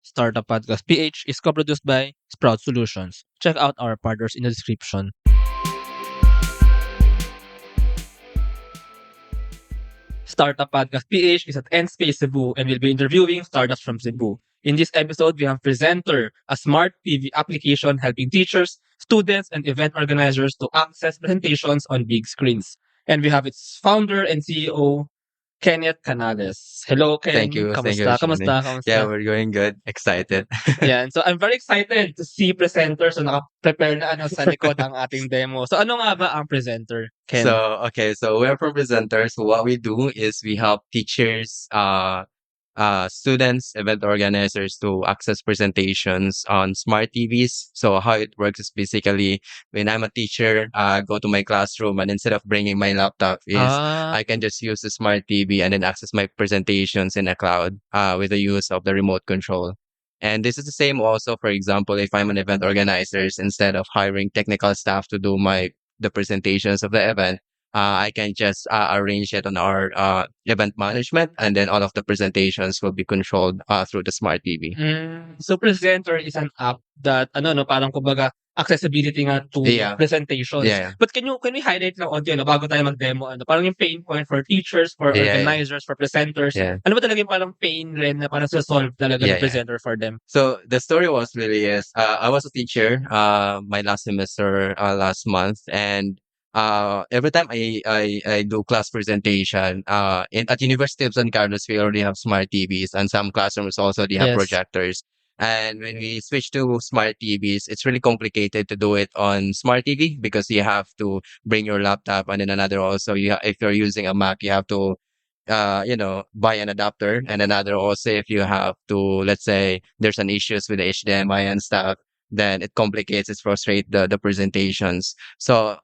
Startup Podcast PH is co-produced by Sprout Solutions. Check out our partners in the description. Startup Podcast PH is at ENSPACE Cebu and will be interviewing startups from Cebu. In this episode, we have Prezenter, a smart TV application helping teachers, students, and event organizers to access presentations on big screens. And we have its founder and CEO, Kenneth Canales. Hello, Thank Ken. you. Thank you, Kamusta? Shani. Kamusta? Yeah, Kamusta? we're going good. Excited. Yan. So, I'm very excited to see presenters so naka-prepare na sa likod ang ating demo. So, ano nga ba ang presenter, Ken? So we're from presenters. So what we do is we help teachers, students, event organizers to access presentations on smart TVs. So how it works is basically when I'm a teacher, go to my classroom and instead of bringing my laptop is Ah, I can just use the smart TV and then access my presentations in a cloud, with the use of the remote control. And this is the same also, for example, if I'm an event organizer, instead of hiring technical staff to do the presentations of the event, I can just arrange it on our event management, and then all of the presentations will be controlled through the smart TV. So Presenter is an app that ano no parang kumbaga accessibility nga to Yeah, presentations. yeah, But can we highlight lang onti ano bago tayo mag-demo ano parang yung pain point for teachers, for yeah, organizers, for presenters. yeah, Ano ba talaga yung parang pain rin na parang solve talaga yeah, ng yeah. presenter for them? So the story was really is I was a teacher my last semester last month, and every time I do class presentation at University of San Carlos, we already have smart TVs, and some classrooms also they have Yes. projectors. And when we switch to smart TVs, it's really complicated to do it on smart TV because you have to bring your laptop, and then another also if you're using a Mac, you have to buy an adapter, and another also if you have to, let's say there's an issues with the HDMI and stuff, then it complicates, it frustrates the presentations. So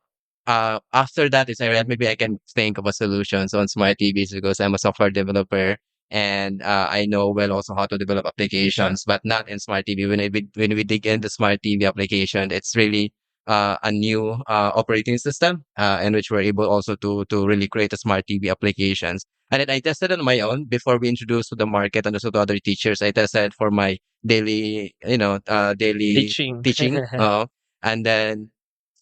after that is I read maybe I can think of a solution on smart TVs because I'm a software developer, and I know well also how to develop applications, but not in smart TV. When we dig into smart TV application, it's really a new operating system in which we're able also to really create a smart TV applications. And then I tested on my own before we introduced to the market and also to other teachers. I tested for my daily Teaching. teaching. And then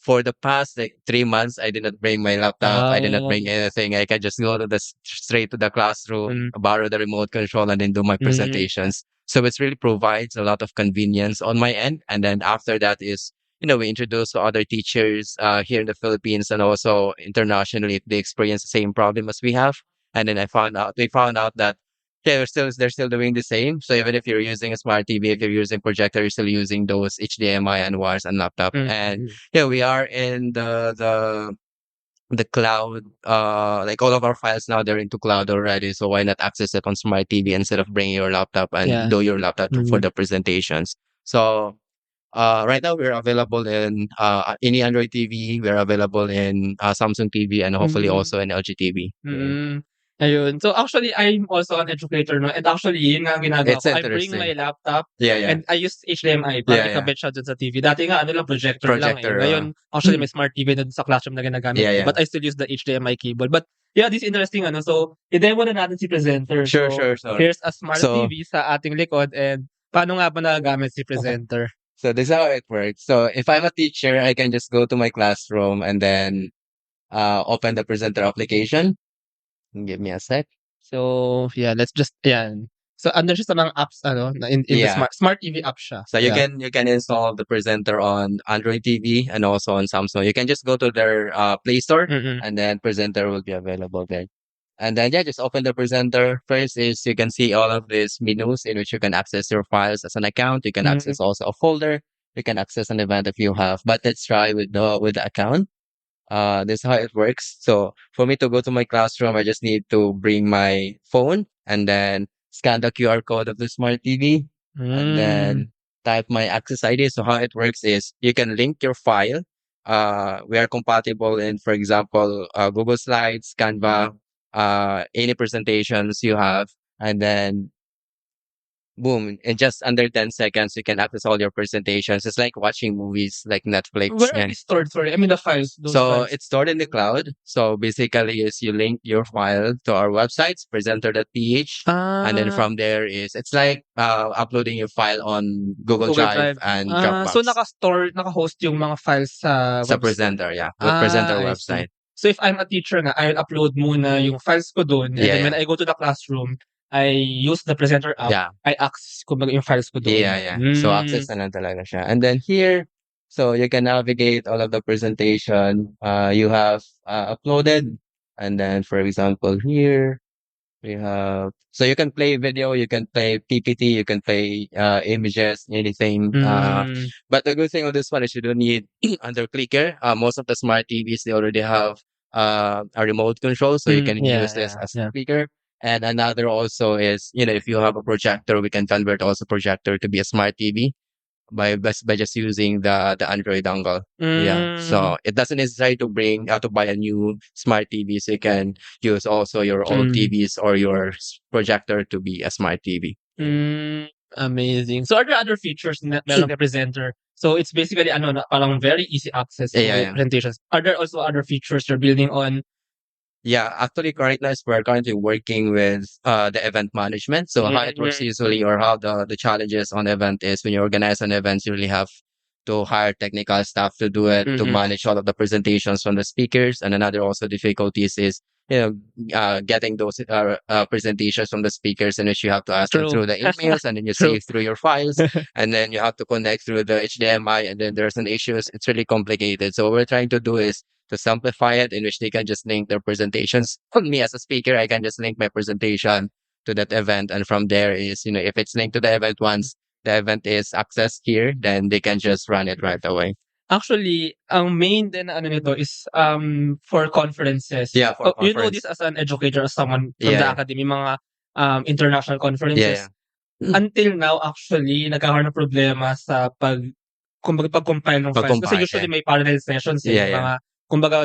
for the past like 3 months, I did not bring my laptop. I did not Ah, bring anything. I can just go to straight to the classroom, mm, borrow the remote control, and then do my mm. presentations. So it's really provides a lot of convenience on my end. And then after that is, we introduce to other teachers here in the Philippines and also internationally if they experience the same problem as we have. And then we found out that yeah, they're still doing the same. So even if you're using a smart TV, if you're using projector, you're still using those HDMI and wires and laptop. And Mm. yeah, we are in the cloud. Like all of our files now, they're into cloud already. So why not access it on smart TV instead of bringing your laptop and Yeah. do your laptop for Mm. the presentations? So right now we're available in any Android TV. We're available in Samsung TV and hopefully Mm. also in LG TV. Yeah. Mm. Ayun. So actually, I'm also an educator 'no, and actually yun nga ang ginagawa It's ko. I bring my interesting. laptop Yeah, yeah, and I use HDMI para yeah, yeah. ikabit siya dun sa TV. Dati nga ano lang projector lang, eh. Projector. Ngayon, actually may smart TV na dun sa classroom na ginagamit Yeah, ko, yeah. but I still use the HDMI cable. But yeah, this is interesting ano. So, i-demo na natin si presenter. Sure, So, sure, sure. here's a smart So, TV sa ating likod and paano nga ba nagagamit si presenter? so this is how it works. So if I'm a teacher, I can just go to my classroom and then open the presenter application. Give me a sec. So, yeah, let's just yan. So, andun siya sa mga apps ano, na in the Yeah. smart TV app siya. So you Yeah. can install the presenter on Android TV and also on Samsung. You can just go to their Play Store, Mm. and then presenter will be available there. And then yeah, just open the presenter. First is you can see all of these menus in which you can access your files as an account. You can Mm. access also a folder. You can access an event if you have. But let's try with the account. This is how it works. So for me to go to my classroom, I just need to bring my phone and then scan the QR code of the smart TV and Hmm. then type my access ID. So how it works is you can link your file. We are compatible in, for example, Google Slides, Canva, any presentations you have, and then boom, in just under 10 seconds, you can access all your presentations. It's like watching movies like Netflix. Where are And they stored? Sorry, I mean the files, those so files. it's stored in the cloud. So basically is you link your file to our websites, Prezenter.ph. And then Ah, from there is, it's like uploading your file on Google Google Drive Drive. and So Dropbox. naka-store, naka-host yung mga files sa Sa website. Presenter, yeah. Presenter I see. website. So if I'm a teacher nga, I'll upload muna yung files ko dun, and Yeah, then when yeah. I go to the classroom, I use the Presenter app, Yeah. I access kumbaga yung files ko Yeah, doon. yeah. So access na lang talaga siya. And then here, so you can navigate all of the presentation you have uploaded. And then for example here, we have, so you can play video, you can play PPT, you can play images, anything. Hmm, But the good thing of this one is you don't need under clicker. Most of the smart TVs, they already have a remote control, so you can use yeah, this yeah, as yeah. a clicker. And another also is, if you have a projector, we can convert also projector to be a smart TV by just using the Android dongle. Yeah. Hmm, So it doesn't necessary to bring to buy a new smart TV. So you can use also your old hmm, TVs or your projector to be a smart TV. hmm, amazing. So are there other features na meron kay Presenter? So it's basically ano na parang very easy access Yeah, to yeah. presentations. Are there also other features you're building on? Yeah, actually, right now we're currently working with the event management. So how it works Mm, usually, or how the challenges on event is, when you organize an event, you really have to hire technical staff to do it, to mm. manage all of the presentations from the speakers. And another also difficulties is, getting those presentations from the speakers, in which you have to ask them True. through the emails, and then you True. save through your files, and then you have to connect through the HDMI, and then there's an issues. It's really complicated. So what we're trying to do is to simplify it, in which they can just link their presentations. Me as a speaker, I can just link my presentation to that event. And from there is, if it's linked to the event, once the event is accessed here, then they can just run it right away. Actually, ang main din na ano nito is, for conferences. Yeah, for Oh, you know this conference. as an educator, as someone from Yeah, the yeah. academy, mga, international Yeah, conferences. yeah. Mm. Until now, actually, nagkakaroon ng problema sa kumbaga pag-compile ng files. Kasi Pag-compile. usually may parallel sessions, eh, Yeah, yung yeah. mga kumbaga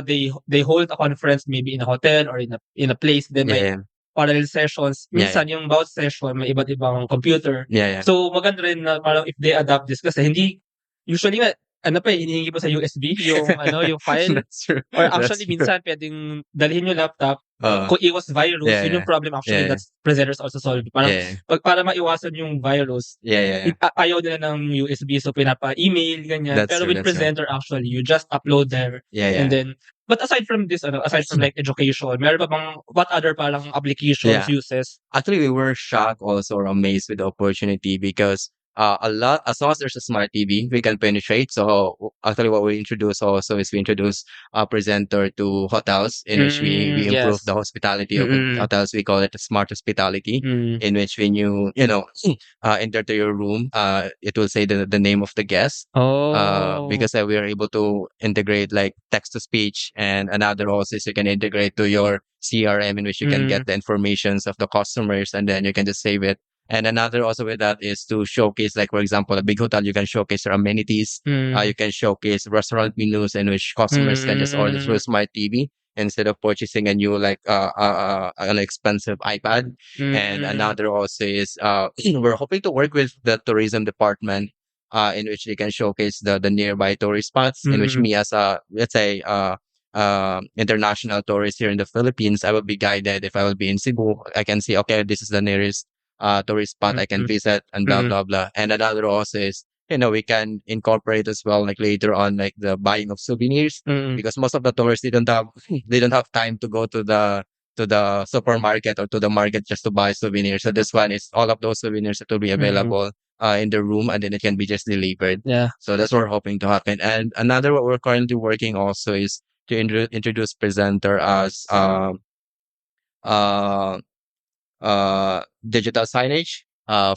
they hold a conference maybe in a hotel or in a place, then Yeah, may yeah. parallel sessions. Yeah, yeah. Minsan yung bawat session may iba't ibang computer. Yeah, yeah. So, maganda rin na parang if they adapt this kasi hindi usually nga ano pa, eh, hinihingi pa sa USB yung ano, yung file. That's true. Or That's actually true. minsan puwedeng dalhin yung laptop, Uh, kung iwas virus, yeah, yun yung yeah. problem actually Yeah, yeah. that's presenters also solve. Parang Yeah, yeah. para maiwasan yung virus, Yeah, yeah, yeah. ayaw nila ng USB so pinapa-email ganyan. That's Pero true. with That's true. presenter actually, you just upload there Yeah, and yeah. then but aside from this ano, aside from like education, meron pa bang what other parang applications, Yeah. uses? Actually, we were shocked also or amazed with the opportunity because as long as there's a smart TV, we can penetrate. So actually, what we introduce also is we introduce a presenter to hotels, in which we improve the Yes. hospitality of Mm. hotels. We call it the smart hospitality, Mm. in which when you enter to your room, it will say the name of the guest. Oh. Because we are able to integrate like text to speech, and another also is you can integrate to your CRM, in which you can Mm. get the informations of the customers, and then you can just save it. And another also with that is to showcase, like for example, a big hotel, you can showcase their amenities. Mm. You can showcase restaurant menus, in which customers can just order through Mm. smart TV instead of purchasing a new like an expensive iPad. And Mm. another also is we're hoping to work with the tourism department, in which they can showcase the nearby tourist spots. In which Mm. me as a, let's say, international tourist here in the Philippines, I will be guided. If I will be in Cebu, I can see, okay, this is the nearest tourist spot I can Mm. visit, and blah Mm. blah blah. And another also is, we can incorporate as well, like later on, like the buying of souvenirs, Mm. because most of the tourists, they don't have they don't have time to go to the supermarket or to the market just to buy souvenirs. So this one is all of those souvenirs that will be Mm. available in the room, and then it can be just delivered. Yeah. So that's what we're hoping to happen. And another what we're currently working also is to introduce presenter as uh, digital signage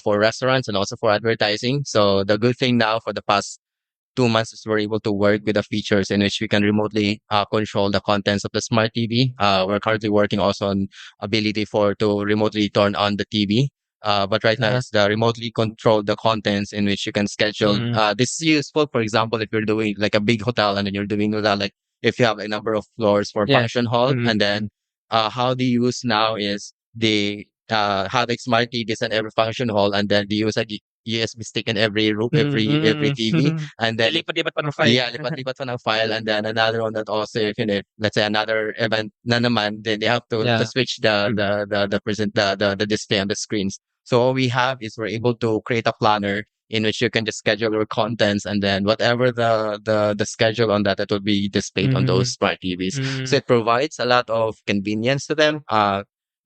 for restaurants and also for advertising. So the good thing now for the past 2 months is we're able to work with the features in which we can remotely control the contents of the smart TV. We're currently working also on ability for to remotely turn on the TV. But right now Uh-huh. it's the remotely control the contents, in which you can schedule. Mm. This is useful, for example, if you're doing like a big hotel, and then you're doing that, like if you have a number of floors for Yes. function hall, Mm. and then how they use now is they having smart TVs in every function hall, and then they use a USB stick in every room, every TV, and then Lipat-lipat pa ng file. yeah, lipat-lipat pa ng file, and then another one that also, if you know, let's say another event na naman, then they have to Yeah. switch the display on the screens. So all we have is we're able to create a planner in which you can just schedule your contents, and then whatever the schedule on that, it will be displayed on those smart TVs. So it provides a lot of convenience to them.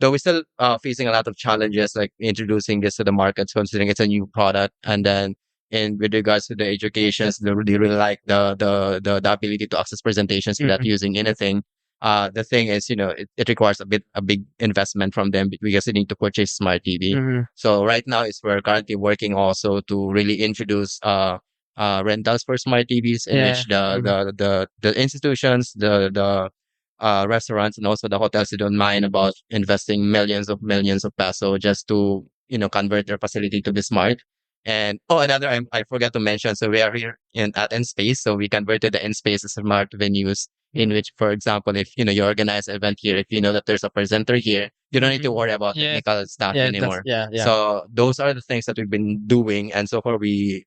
Though we're still facing a lot of challenges like introducing this to the markets, considering it's a new product, and then and with regards to the educations, they really like the ability to access presentations without using anything. The thing is, it requires a big investment from them because they need to purchase smart TV. So right now is we're currently working also to really introduce rentals for smart TVs in Yeah. which the institutions, the restaurants and also the hotels, they don't mind about investing millions of peso just to convert their facility to be smart. And another I forgot to mention. So we are here at ENSPACE. So we converted the ENSPACE to smart venues. In which, for example, if you organize an event here, if you know that there's a presenter here, you don't need to worry about Yes. technical stuff Yeah, anymore. yeah. So those are the things that we've been doing, and so far we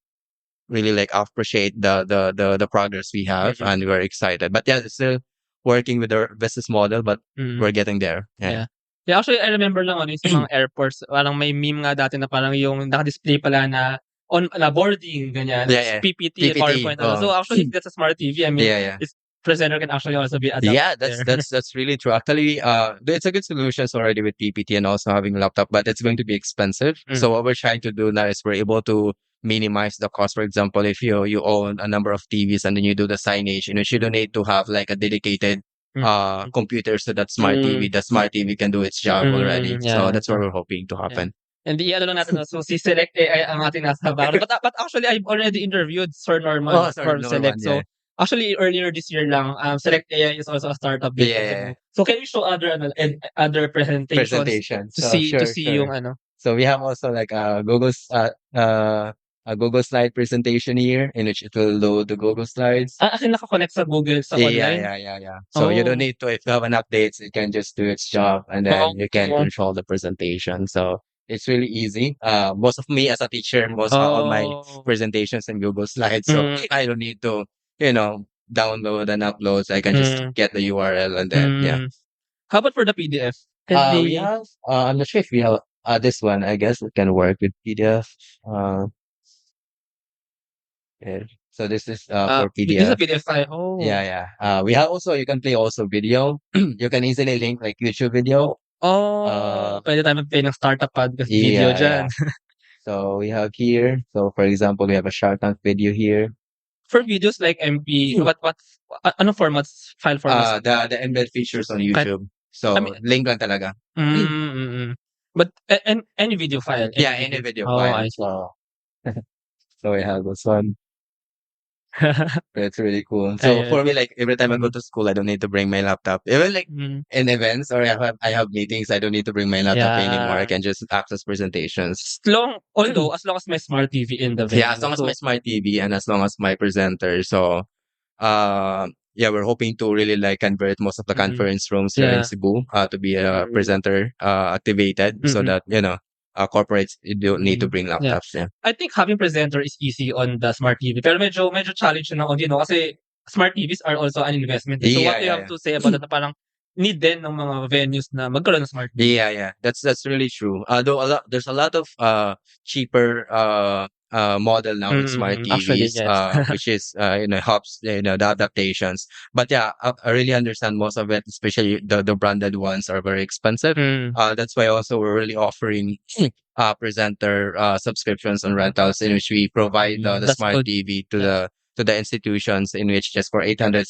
really like appreciate the progress we have, and we're excited. But yeah, it's still working with our business model, but we're getting there. Yeah. Yeah. Yeah, actually, I remember lang ano, yung sa mga airports, parang may meme nga dati na parang yung naka-display pala na boarding, ganyan. Yeah. PPT, PPT. PowerPoint. So actually, if that's a smart TV, I mean, Yeah. it's presenter can actually also be adapted Yeah, there. that's really true. Actually, it's a good solutions already with PPT and also having a laptop, but it's going to be expensive. So what we're trying to do now is we're able to minimize the cost. For example, if you own a number of TVs and then you do the signage, you don't need to have like a dedicated computer so that smart TV, the smart TV can do its job already. So Yeah. that's what we're hoping to Yeah. happen. And the ano lang natin, no, so si Select AI ang ating nasa background. But actually, I've already interviewed Sir Norman Oh, sorry, from Norman. Select. So actually, earlier this year lang, Select AI is also a startup based in Cebu. So can you show other presentations Presentation. to So see yung ano? So we have also like a Google slide presentation here in which it will load the Google slides. Akin naka-connect sa Google sa online? Yeah. So you don't need to, if you have an updates, it can just do its job, and then you can Oh. control the presentation. So it's really easy. Most of me as a teacher, all my presentations in Google Slides. So I don't need to, download and upload. So I can just get the URL, and then yeah. How about for the PDF? We have, I'm not sure if we have this one. I guess it can work with PDF. Yeah. So this is for This is a PDF. PDF file. Oh. Yeah. We have also, you can play also video. You can easily link like YouTube video. Pwede tayo mag-play ng startup podcast video dyan. So we have here. So for example, we have a Shark Tank video here. For videos like MP, ano formats, file formats? The embed features on YouTube. So I mean, link lang talaga. But any video file. Yeah, any video Oh, file. I see. So we have this one. It's really cool. So for me, like every time I go to school, I don't need to bring my laptop. Even like in events or I have meetings, I don't need to bring my laptop anymore. I can just access presentations. Although as long as my smart TV in the venue. Yeah, as long as my smart TV and as long as my presenter. So we're hoping to really like convert most of the conference rooms here in Cebu to be a presenter activated so that corporates, you don't need to bring laptops. Yeah. I think having presenter is easy on the smart TV. Pero medyo challenge na audio, no? Kasi smart TVs are also an investment. So what do you have to say about that? Na parang need din ng mga venues na magkaroon ng smart TV. Yeah. That's really true. Though there's a lot of cheaper model now with smart TVs, Actually, yes. which is helps the adaptations. But yeah, I really understand most of it, especially the branded ones are very expensive. That's why also we're really offering presenter subscriptions and rentals in which we provide the smart TV to the institutions in which just for 800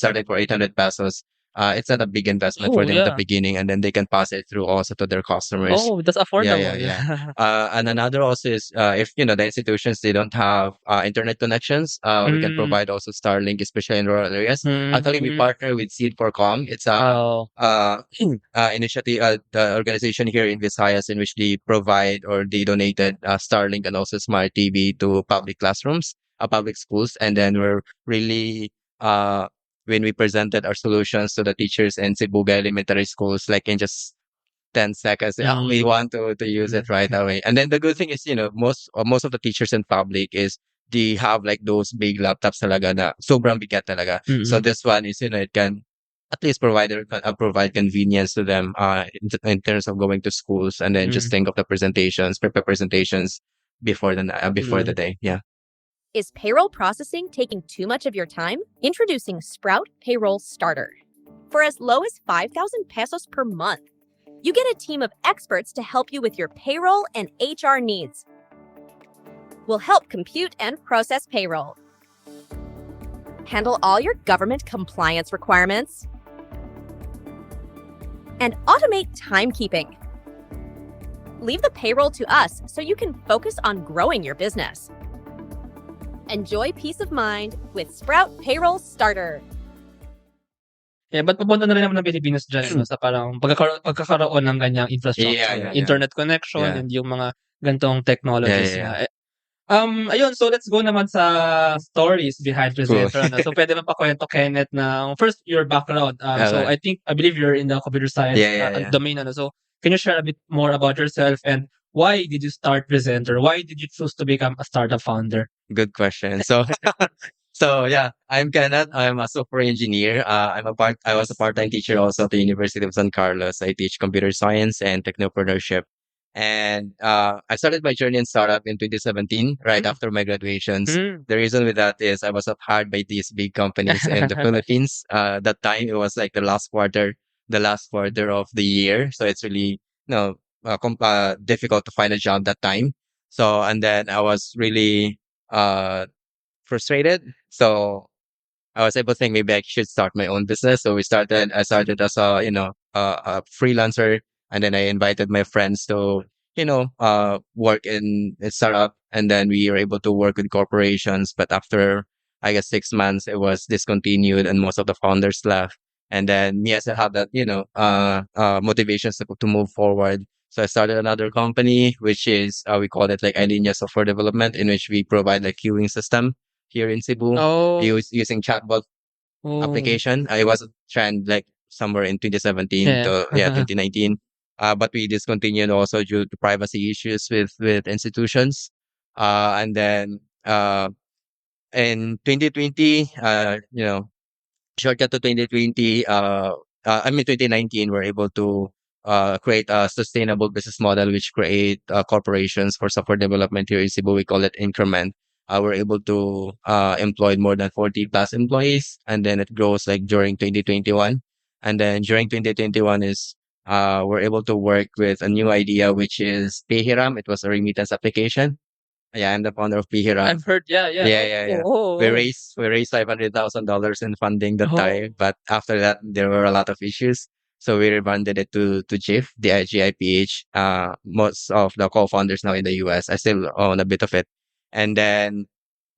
pesos. It's not a big investment for them at the beginning, and then they can pass it through also to their customers. Oh, that's affordable. Yeah. And another also is if the institutions, they don't have internet connections, we can provide also Starlink, especially in rural areas. Actually, we partner with Seed4Com. It's a initiative, the organization here in Visayas, in which they provide or they donated Starlink and also smart TV to public classrooms, public schools, and then we're really when we presented our solutions to the teachers in Cebu Elementary schools, like in just 10 seconds. Oh, we Mm, want to use it right away. And then the good thing is, most of the teachers in public is they have like those big laptops talaga na sobrang bigat talaga. So mm, this one is, it can at least provide convenience to them in terms of going to schools, and then just mm, think of the presentations, prepare presentations before the mm. day. Yeah. Is payroll processing taking too much of your time? Introducing Sprout Payroll Starter. For as low as 5,000 pesos per month, you get a team of experts to help you with your payroll and HR needs. We'll help compute and process payroll, handle all your government compliance requirements, and automate timekeeping. Leave the payroll to us so you can focus on growing your business. Enjoy peace of mind with Sprout Payroll Starter. Yeah, ba't papunta na rin naman ng Pilipinas diyan ano, sa parang pagkakaroon ng ganyang Yeah, infrastructure, yeah, yeah. internet connection Yeah. and yung mga ganitong Yeah, technologies yeah, yeah. nga. Ayun, so let's go naman sa stories behind Cool. Prezenter ano. So pwede mo pakuwento, Kenneth, ng first your background. So Okay. I believe you're in the computer science Yeah, yeah, yeah. domain ano. So can you share a bit more about yourself and why did you start Prezenter? Why did you choose to become a startup founder? Good question. So yeah, I'm Kenneth. I'm a software engineer. I was a part-time teacher also at the University of San Carlos. I teach computer science and technopreneurship. And I started my journey in startup in 2017, right Mm. after my graduations. Hmm. The reason with that is I was hired by these big companies in the Philippines. That time it was like the last quarter of the year. So it's really, difficult to find a job that time. So, and then I was really, uh, frustrated. So I was able to think maybe I should start my own business. So I started as a freelancer, and then I invited my friends to, work in a startup, and then we were able to work with corporations. But after, I guess, 6 months, it was discontinued and most of the founders left. And then me, I still have that, motivations to move forward. So I started another company, which is, we call it like Linear Software Development, in which we provide like queuing system here in Cebu Oh. using chatbot Oh. application. I was a trend like somewhere in 2017 Yeah. to 2019. But we discontinued also due to privacy issues with institutions. And then in 2020, shortcut to 2020, 2019, we're able to create a sustainable business model, which create corporations for software development here in Cebu. We call it Increment. We're able to employ more than 40 plus employees, and then it grows like during 2021. And then during 2021 is we're able to work with a new idea, which is Pahiram. It was a remittance application. Yeah, I'm the founder of Pahiram. I've heard, yeah, yeah. Yeah, yeah, yeah. We Oh. raised $500,000 in funding that Oh. time, but after that there were a lot of issues. So we rebanded it to GIF, the Giph. Most of the co-founders now in the US. I still own a bit of it. And then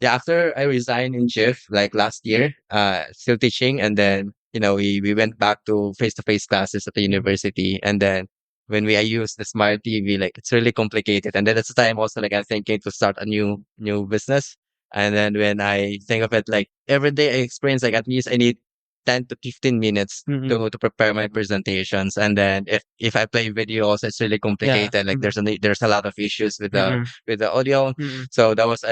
yeah, after I resigned in GIF like last year, still teaching, and then we went back to face classes at the university, and then I use the smart TV, like it's really complicated. And then that's the time also like I'm thinking to start a new business. And then when I think of it, like every day I experience like at least I need 10 to 15 minutes Mm. to prepare my presentations. And then if I play videos, it's really Yeah. complicated. Like there's a lot of issues Mm. with the audio. Mm. So that was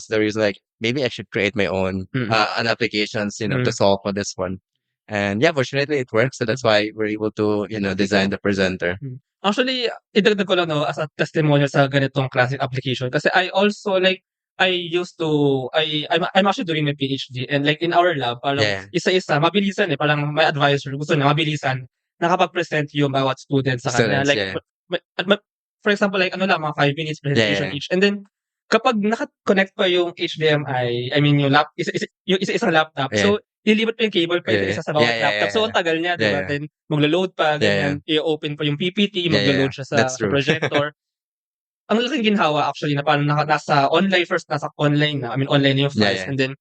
the reason like maybe I should create my own Mm. an applications, to Mm. solve for this one. And yeah, fortunately it works. So that's why we're able to, design the presenter. Actually, idagdag ko lang 'no, as a testimonial sa ganitong klaseng application kasi I also like, I used to I'm actually doing my PhD and like in our lab parang Yeah. isa-isa mabilisan, eh, parang may advisor gusto niya mabilisan nakapag-present yung bawat student sa kanya Students, like yeah. for example like ano lang mga 5 minutes Yeah, presentation yeah. each and then kapag naka-connect pa yung HDMI, I mean yung yung isa-isang laptop, Yeah. so lilipat pa yung cable pa Yeah. isa sa Yeah, bawat yeah, laptop. yeah, So, yeah. ang tagal niya, 'di Yeah, ba? yeah. Then maglo-load pa, Yeah, yeah. ganyan. I-o-open pa yung PPT, Yeah, yeah. maglo-load siya sa That's true. projector. Ang laking ginhawa actually na parang nasa online first, nasa online na. I mean, online na yung Yeah, files yeah. and then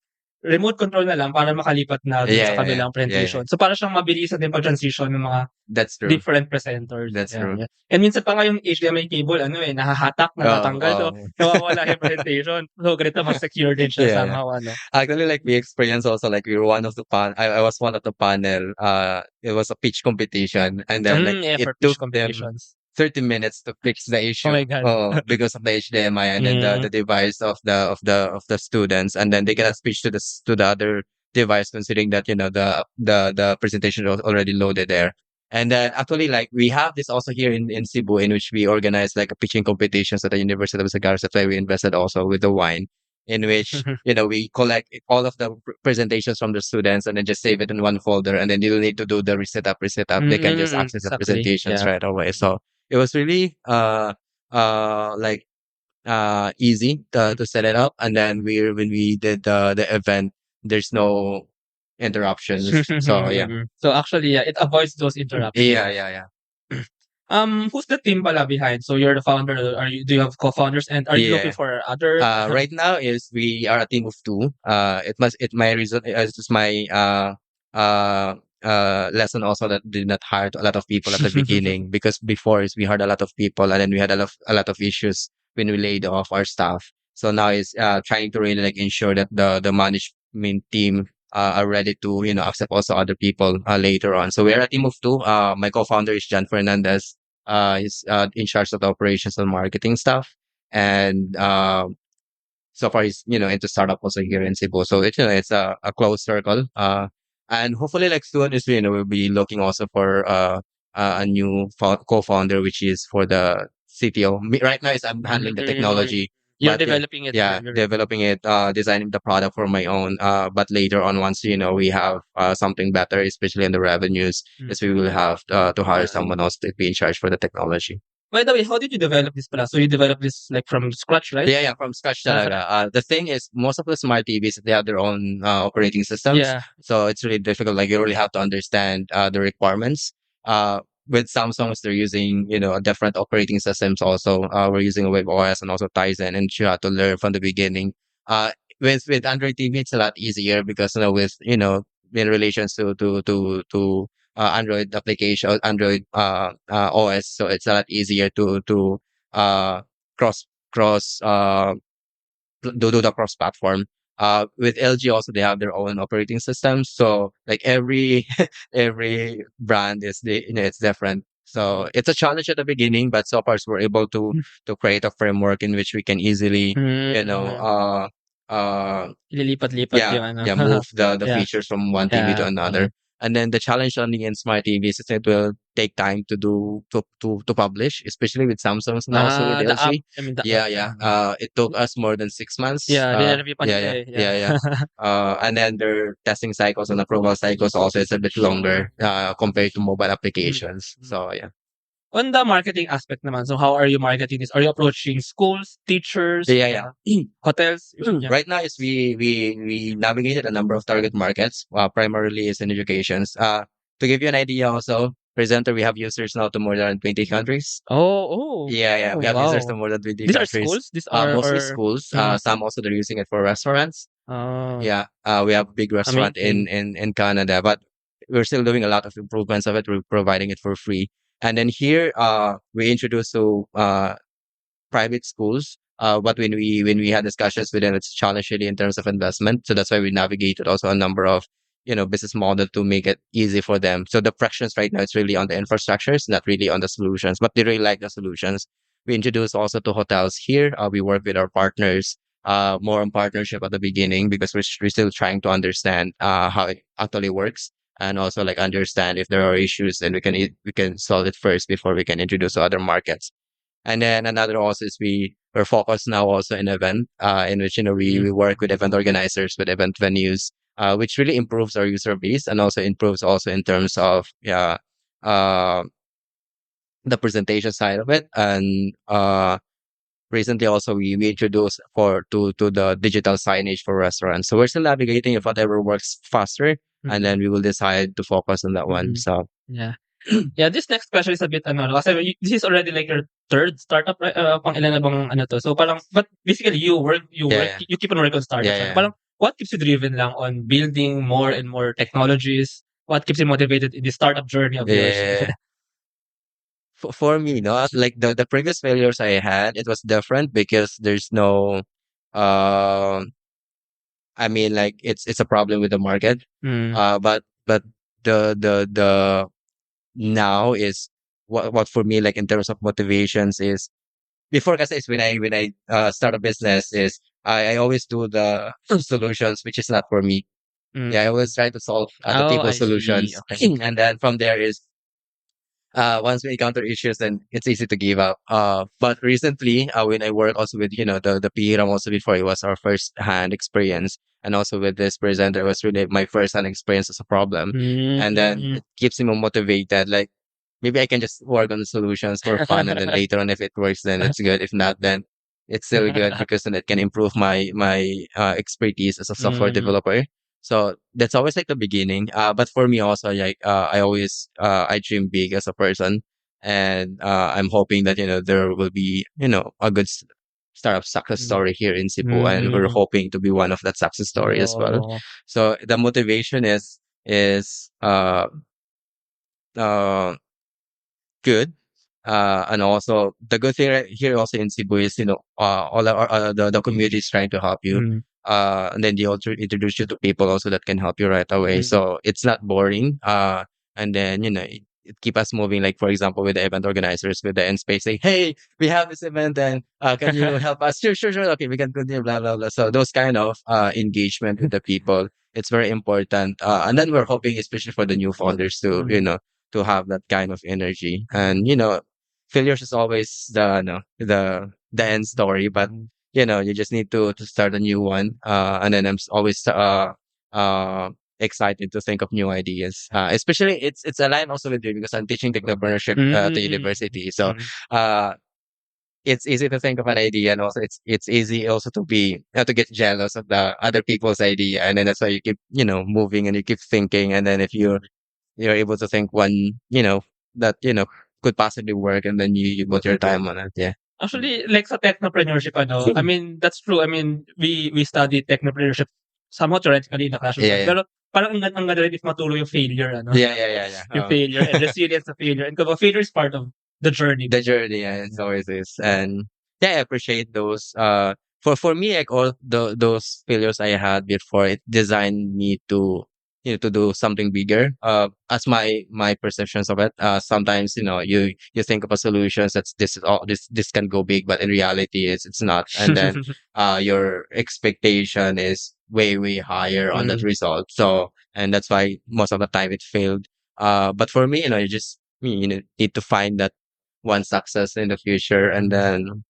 remote control na lang para makalipat na dun sa kabilang presentation. So para siyang mabilisan din pag-transition ng mga That's true. different presenters. That's Yeah, true. yeah. And minsan pa nga yung HDMI cable, nahahatak, natatanggal, so nawawala yung presentation. So ganito, mas secure din siya Yeah, yeah. somehow, Actually, like we experienced also, like we were one of the I was one of the panel. It was a pitch competition, and then like Yeah, it for pitch took them competitions. 30 minutes to fix the Oh issue. my God. Because of the HDMI and then the device of the students, and then they cannot switch to the other device, considering that the presentation was already loaded there. And then actually, like we have this also here in Cebu, in which we organize like a pitching competitions at the University of Sagars. That's why we invested also with the wine, in which we collect all of the presentations from the students and then just save it in one folder, and then you don't need to do the reset up. They can just access the Exactly. presentations Yeah. right away. So it was really like easy to set it up, and then when we did the event, there's no interruptions. So yeah. So actually, yeah, it avoids those interruptions. Yeah. Who's the team pala behind? So you're the founder. Do you have co-founders, and are you looking Yeah. for other? Right now is we are a team of two. My reason is just my lesson also that did not hire a lot of people at the beginning, because before is we hired a lot of people, and then we had a lot of issues when we laid off our staff. So now is trying to really like ensure that the management team are ready to accept also other people later on. So we're a team of two. My co-founder is John Fernandez. He's in charge of the operations and marketing stuff, and so far he's into startup also here in Cebu. So it's a close circle. And hopefully like soon is we'll be looking also for a new co-founder, which is for the CTO. Right now is I'm handling the technology. You're But developing it. yeah, developing it, designing the product for my own. But later on, once we have something better, especially in the revenues, is we will have to hire someone else to be in charge for the technology. By the way, how did you develop this pala? So you developed this like from scratch, right? Yeah, from scratch talaga. The thing is, most of the smart TVs, they have their own operating systems. Yeah. So it's really difficult. Like you really have to understand the requirements. With Samsungs, they're using, a different operating systems also. We're using WebOS and also Tizen, and you have to learn from the beginning. With Android TV, it's a lot easier because, in relations to Android application, Android OS, so it's a lot easier to uh cross cross do the cross platform. With LG also, they have their own operating systems. So like every every brand it's different. So it's a challenge at the beginning, but so far we're able to create a framework in which we can easily Lilipat-lipat yung move the Yeah. features from one TV to another. And then the challenge on the smart TVs is it will take time to publish, especially with Samsung's and also with The app. LG. I mean, the Yeah. It took us more than 6 months. Review pa nila Yeah. And then their testing cycles and approval cycles also is a bit longer compared to mobile applications. So yeah. On the marketing aspect naman, so how are you marketing this? Are you approaching schools, teachers, hotels? Right now is we navigated a number of target markets. Primarily is in educations. To give you an idea also, Prezenter, we have users now to more than 20 countries. Oh. Yeah. We have users to more than 20 These are countries. schools? These are Mostly schools. Some also they're using it for restaurants. Yeah. We have a big restaurant in Canada, but we're still doing a lot of improvements of it. We're providing it for free. And then here, we introduced to private schools. But when we had discussions with them, it's challenging in terms of investment. So that's why we navigated also a number of business model to make it easy for them. So the frictions right now it's really on the infrastructures, not really on the solutions, but they really like the solutions. We introduced also to hotels here. We work with our partners, more on partnership at the beginning because we're still trying to understand how it actually works, and also like understand if there are issues, and we can solve it first before we can introduce to other markets. And then another also is we're focused now also in event, in which we work with event organizers, with event venues, which really improves our user base and also improves also in terms of the presentation side of it. And recently also we introduced to the digital signage for restaurants. So we're still navigating if whatever works faster, and then we will decide to focus on that one. So yeah, this next question is a bit kasi this is already like your third startup, right? Pang ilan na bang to? So parang, but basically you keep on working on startups. Yeah. Parang what keeps you driven lang on building more and more technologies? What keeps you motivated in the startup journey of yours? Yeah. For me, no, like the previous failures I had, it was different because there's no, uh, I mean, like it's a problem with the market. Mm, But the now is what for me, like in terms of motivations is before kasi is when I start a business is I always do the solutions which is not for me. mm. Yeah, I always try to solve other Oh, people's I see. solutions, Okay. and then from there is once we encounter issues, then it's easy to give up. But recently, when I work also with, the PRAM also before it was our first hand experience. And also with this presenter was really my first hand experience as a problem. And then Mm. it keeps me more motivated. Like maybe I can just work on the solutions for fun. And then later on, if it works, then it's good. If not, then it's still good because then it can improve my expertise as a software Mm, developer. So that's always like the beginning. But for me also, like I always I dream big as a person, and I'm hoping that there will be a good startup success mm, story here in Cebu, and we're mm. hoping to be one of that success story as well. Oh. So the motivation is uh good. And also the good thing right here also in Cebu is, all the community is trying to help you. Mm, And then they also introduce you to people also that can help you right away. mm. So it's not boring. And then, it keep us moving. Like, for example, with the event organizers, with the ENSPACE saying, hey, we have this event and can you help us? Sure, sure, sure. Okay, we can continue, blah, blah, blah. So those kind of engagement with the people, it's very important. And then we're hoping, especially for the new founders to, Mm, to have that kind of energy. And, failures is always the end story, but mm. you just need to start a new one. And then always uh excited to think of new ideas. Especially it's aligned also with you because I'm teaching entrepreneurship to Mm, university. So mm. uh it's easy to think of an idea, and also it's easy also to be to get jealous of the other people's idea, and then that's why you keep moving and you keep thinking, and then if you're able to think one that could possibly work, and then you put your time on it. Yeah. Actually, like sa technopreneurship, ano, I mean, that's true. I mean, we study technopreneurship somewhat theoretically in the classroom Yeah, sense. yeah. Pero parang ang ganda rin if matuloy yung failure, ano, Yeah, yeah, yeah, yeah. yung failure and resilience sa failure. And kumbaga, failure is part of the journey. The journey, yeah, it always is. And yeah, I appreciate those. For me, like all those failures I had before, it designed me to to do something bigger. As my perceptions of it. Sometimes you think of a solution that's this is all this can go big, but in reality, it's not. And then your expectation is way higher on that Mm, result. So and that's why most of the time it failed. But for me, you just need to find that one success in the future, and then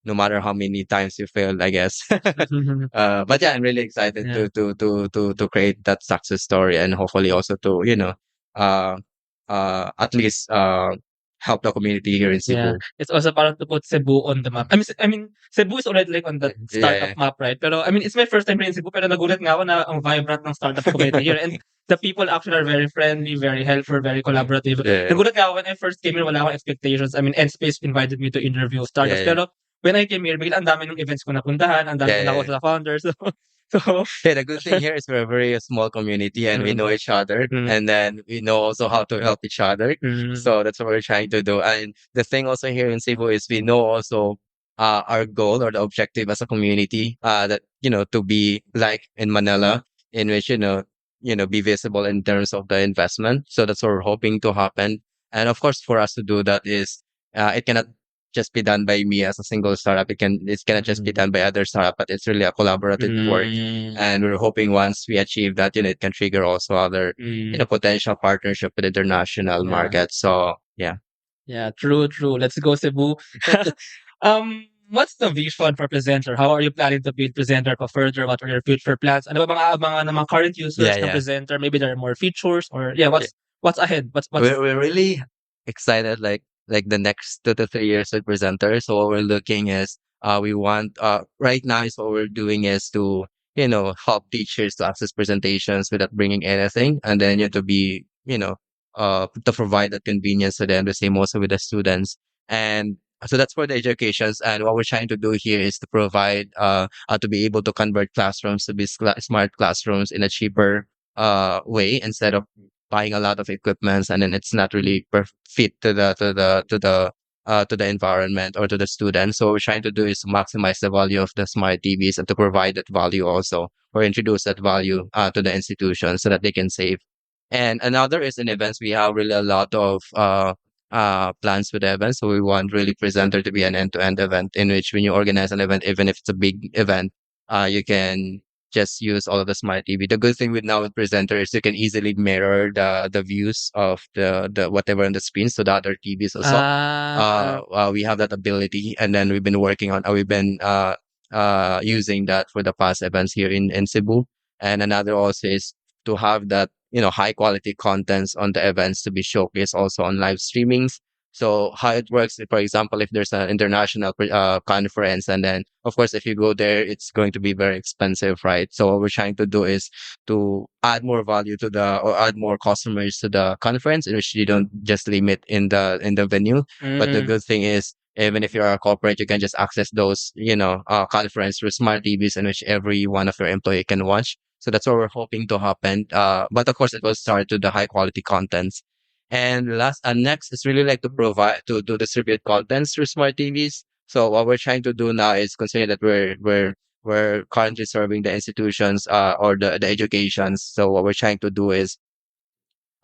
no matter how many times you failed, I guess. But yeah, I'm really excited yeah. to create that success story, and hopefully also to uh at least help the community here in Yeah, Cebu. it's also parang to put Cebu on the map. I mean, Cebu is already like on the startup Yeah, map, right? Pero I mean, it's my first time rin in Cebu, pero nagulat nga ako na ang vibrant ng startup community here. And the people actually are very friendly, very helpful, very collaborative. yeah, Nagulat nga ako when I first came here, wala akong expectations. I mean, ENSPACE invited me to interview startups. yeah, Pero when I came here, bigla ang dami ng events ko napuntahan, ang dami yeah, ko yeah. nakuha sa founders. So, Yeah, the good thing here is we're a very small community, and we mm, know each other, mm, and then we know also how to help each other. mm, So that's what we're trying to do. And the thing also here in Cebu is we know also our goal or the objective as a community, that to be like in Manila, in which be visible in terms of the investment. So that's what we're hoping to happen. And of course, for us to do that is it cannot just be done by me as a single startup. It's cannot just be mm, done by other startup, but it's really a collaborative work. mm, And we're hoping once we achieve that, it can trigger also other, mm, potential partnership with international yeah. markets. So yeah. Yeah, true, true. Let's go Cebu. What's the vision for Prezenter? How are you planning to build Prezenter pa further? What are your future plans? Ano ba mga ng mga current Yeah, users ng yeah. Prezenter? Maybe there are more features or yeah, Yeah. what's ahead? What's We're really excited, like the next 2 to 3 years with presenter. So what we're looking is we want right now is what we're doing is to help teachers to access presentations without bringing anything, and then to be to provide that convenience to them. The same also with the students, and So that's for the educations. And what we're trying to do here is to provide, to be able to convert classrooms to be smart classrooms in a cheaper way, instead of buying a lot of equipments and then it's not really fit to the environment or to the students. So what we're trying to do is to maximize the value of the smart TVs and to provide that value also, or introduce that value to the institution so that they can save. And another is in events, we have really a lot of plans with the event. So we want really Presenter to be an end-to-end event in which when you organize an event, even if it's a big event, you can just use all of the smart TV. The good thing with now with Presenter is you can easily mirror the views of the whatever on the screens to the other TVs also. We have that ability, and then we've been working on. We've been using that for the past events here in Cebu. And another also is to have that high quality contents on the events to be showcased also on live streamings. So how it works, for example, if there's an international conference, and then of course if you go there, it's going to be very expensive, right? So what we're trying to do is to add more value to or add more customers to the conference, in which you don't just limit in the venue. But the good thing is, even if you're a corporate, you can just access those conference through smart TVs, in which every one of your employee can watch. So that's what we're hoping to happen. But of course, it will start to the high quality contents. And next is really like to provide to distribute contents through smart TVs. So what we're trying to do now is, consider that we're currently serving the institutions or the educations. So what we're trying to do is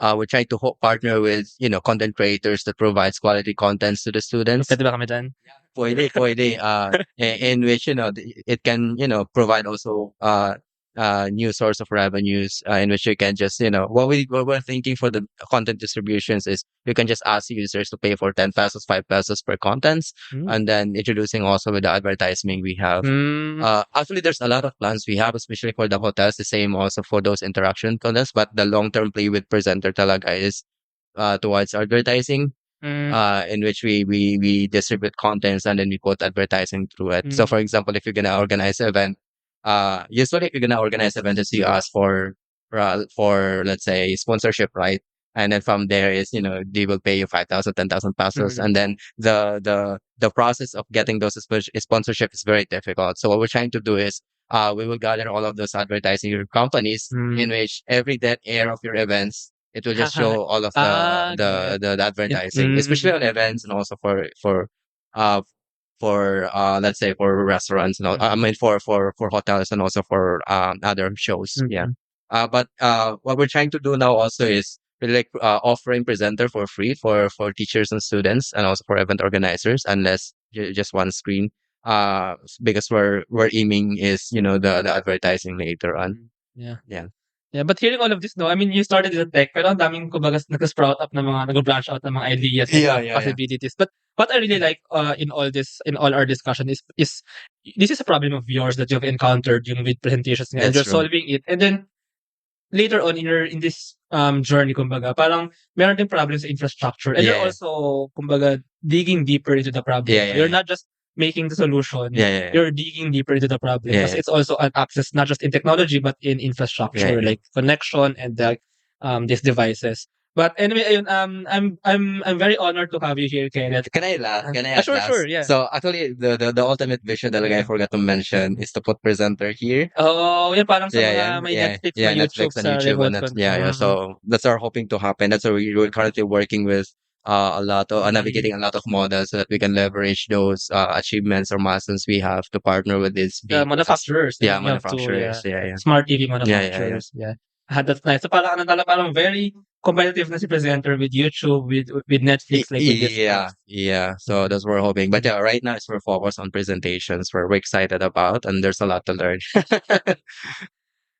we're trying to partner with content creators that provides quality contents to the students. Pwede ba kami dyan? Pwede. In which it can provide also new source of revenues, in which you can just what we're thinking for the content distributions is you can just ask users to pay for 10 pesos, 5 pesos per contents, and then introducing also with the advertising we have. Actually, there's a lot of plans we have, especially for the hotels, the same also for those interaction contents, but the long-term play with Presenter talaga is towards advertising, in which we distribute contents and then we put advertising through it. So for example, if you're gonna organize an event, usually if you're gonna organize an event, you ask for let's say sponsorship, right? And then from there is they will pay you 5,000, 10,000 pesos, and then the process of getting those sponsorship is very difficult. So what we're trying to do is we will gather all of those advertising companies, in which every dead air of your events, it will just show all of the advertising, especially on events, and also uh let's say for restaurants and all, I mean for hotels, and also for other shows. Yeah. But what we're trying to do now also is really like offering Presenter for free for teachers and students, and also for event organizers, unless just one screen. Because we're aiming is the advertising later on. Yeah. Yeah. Yeah, but hearing all of this, no, I mean, you started in tech, pero ang daming, kumbaga, nag-sprout up na mga, nag-branch out ng mga ideas and Yeah, yeah, possibilities. But what I really like in all our discussion is this is a problem of yours that you've encountered yung with presentations nga, and That's you're true. solving it. And then later on in this journey, kumbaga, parang meron din problems sa infrastructure, and you're Yeah. also, kumbaga, digging deeper into the problem. Yeah, yeah, You're yeah. not just making the solution. Yeah. You're digging deeper into the problem, Yeah, because yeah. it's also an access not just in technology but in infrastructure, Yeah. like connection and these devices. But anyway, ayun, I'm very honored to have you here, Kenneth. Can I add Sure, last? yeah. So actually, the ultimate vision that I forgot to mention is to put Presenter here. Oh, yan parang sa mga may Yeah, Netflix, yeah, may YouTube Netflix and sa YouTube, remote and control. yeah. So that's our hoping to happen. That's why we're currently working with a lot of navigating a lot of models, so that we can leverage those achievements or milestones we have to partner with these The big manufacturers. yeah, You have to, manufacturers. Yeah. Smart TV Yeah. manufacturers. Yeah. That's nice. So parang parang very competitive na si Presenter with YouTube, with Netflix, like with this. Yeah. So that's what we're hoping. But yeah, right now it's we're focused on presentations where we're excited about, and there's a lot to learn.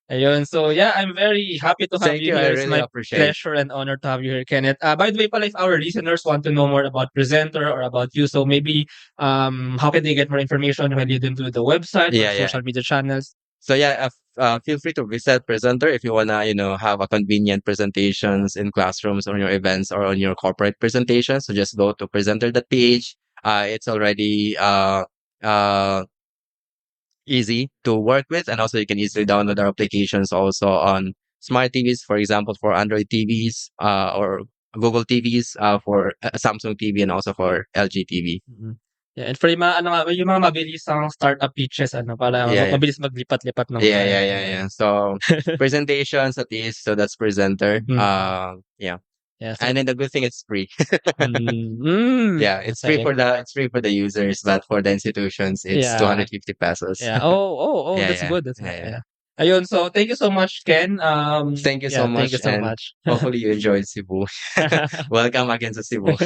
Ayun. So yeah, I'm very happy to have Thank you you. I here. It's really my appreciate it. pleasure and honor to have you here, Kenneth. By the way, pala, if our listeners want to know more about Presenter or about you, so maybe how can they get more information? When you do the website or Yeah. social media channels? So yeah, feel free to visit Presenter if you wanna, have a convenient presentations in classrooms, or your events, or on your corporate presentations. So just go to Prezenter.ph. It's already uh easy to work with, and also you can easily download our applications also on smart TVs, for example, for Android TVs, or Google TVs, for Samsung TV, and also for LG TV. Yeah, and for yung mga, yung mga mabilisang startup pitches, para Yeah, yeah. mabilis maglipat-lipat ng Yeah. So presentations at least. So that's Prezenter. Yeah. Yeah, so, And then the good thing, it's free. Yeah, it's okay. free for the users, but for the institutions, it's Yeah. 250 pesos. Yeah. Oh, Yeah, that's yeah, good. That's yeah, good. yeah. Yeah. Ayun, so thank you so much, Ken. Thank you so Thank much, you so and much. hopefully you enjoyed Cebu. Welcome again to Cebu.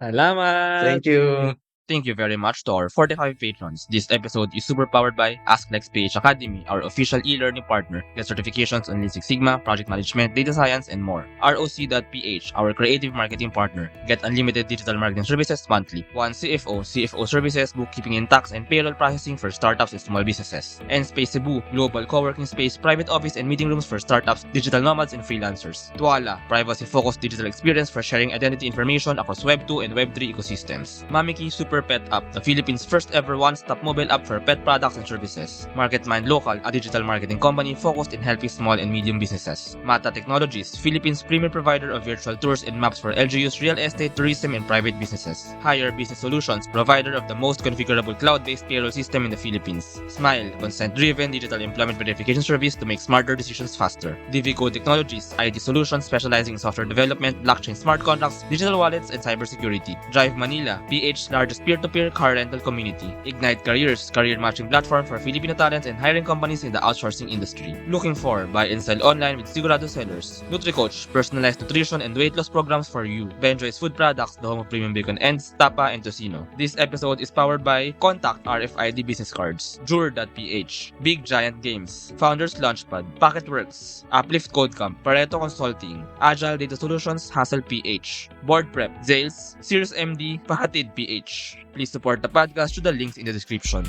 Salamat. Thank you. Thank you very much to our 45 patrons. This episode is super powered by AskNextPH Academy, our official e-learning partner. Get certifications on Lean Six Sigma, project management, data science, and more. ROC.ph, our creative marketing partner. Get unlimited digital marketing services monthly. One CFO services, bookkeeping and tax, and payroll processing for startups and small businesses. ENSPACE Cebu, global co-working space, private office, and meeting rooms for startups, digital nomads, and freelancers. Tuala, privacy-focused digital experience for sharing identity information across Web 2 and Web 3 ecosystems. Mamiki Super Pet App, the Philippines' first ever one-stop mobile app for pet products and services. MarketMind Local, a digital marketing company focused in helping small and medium businesses. Mata Technologies, Philippines' premier provider of virtual tours and maps for LGUs, real estate, tourism, and private businesses. Hire Business Solutions, provider of the most configurable cloud-based payroll system in the Philippines. Smile, consent-driven digital employment verification service to make smarter decisions faster. Divico Technologies, IT solutions specializing in software development, blockchain smart contracts, digital wallets, and cybersecurity. Drive Manila, PH's largest peer-to-peer car rental community. Ignite Careers, career matching platform for Filipino talents and hiring companies in the outsourcing industry. Looking for buy and sell online with Sigurado sellers. NutriCoach, personalized nutrition and weight loss programs for you. Benjoy's Food Products, the home of premium bacon ends, tapa, and tocino. This episode is powered by Contact RFID Business Cards, Jur.ph, Big Giant Games, Founders Launchpad, Packetworx, Uplift Code Camp, Pareto Consulting, Agile Data Solutions, Hassle.ph, Board Prep, Zayls, SeriousMD, Pahatid.ph. Please support the podcast through the links in the description.